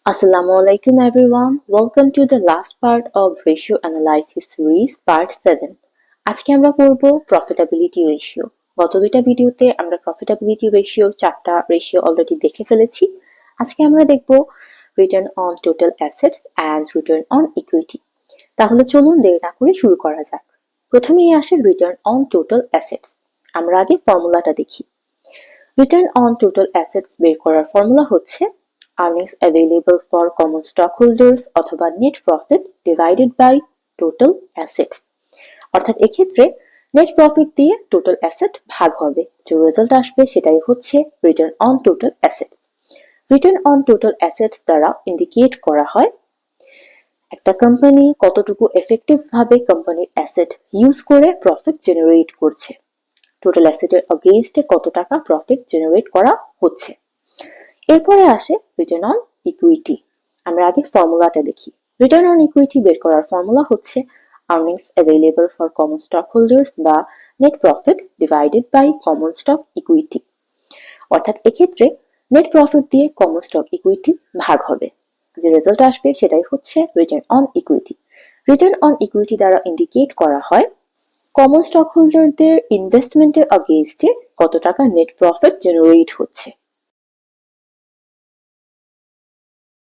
Assalamu alaikum everyone. Welcome to the last part of ratio analysis series part 7. আজকে আমরা করব profitability ratio. গত দুইটা ভিডিওতে আমরা প্রফিটেবিলিটি রেশিওর চারটা রেশিও অলরেডি দেখে ফেলেছি। আজকে আমরা দেখব return on total assets and return on equity. তাহলে চলুন দেরি না করে শুরু করা যাক। প্রথমেই আসে রিটার্ন অন টোটাল অ্যাসেটস। আমরা আগে ফর্মুলাটা দেখি। রিটার্ন অন টোটাল অ্যাসেটস বের করার ফর্মুলা হচ্ছে earnings available for common stockholders অথবা net profit divided by total assets। অর্থাৎ এক্ষেত্রে নেট প্রফিট দিয়ে টোটাল অ্যাসেট ভাগ হবে, যে রেজাল্ট আসবে সেটাই হচ্ছে return on total assets. Return on total assets দ্বারা ইন্ডিকেট করা হয় একটা কোম্পানি কতটুকু এফেক্টিভ ভাবে কোম্পানির অ্যাসেট ইউজ করে প্রফিট জেনারেট করছে, টোটাল অ্যাসেটের অগেইনস্টে কত টাকা প্রফিট জেনারেট করা হচ্ছে। এরপরে আসে রিটার্ন অন ইকুইটি। আমরা আগে ফর্মুলাটা দেখি। রিটার্ন অন ইকুইটি বের করার ফর্মুলা হচ্ছে earnings available for common stock holders বা net profit divided by common stock equity. অর্থাৎ এক্ষেত্রে নেট প্রফিট দিয়ে কমন স্টক ইকুইটি ভাগ হবে, যে রেজাল্ট আসবে সেটাই হচ্ছে return on equity. Return on equity দ্বারা ইন্ডিকেট করা হয় কমন স্টক হোল্ডারদের ইনভেস্টমেন্টের অগেইনস্টে কত টাকা নেট প্রফিট জেনারেট হচ্ছে।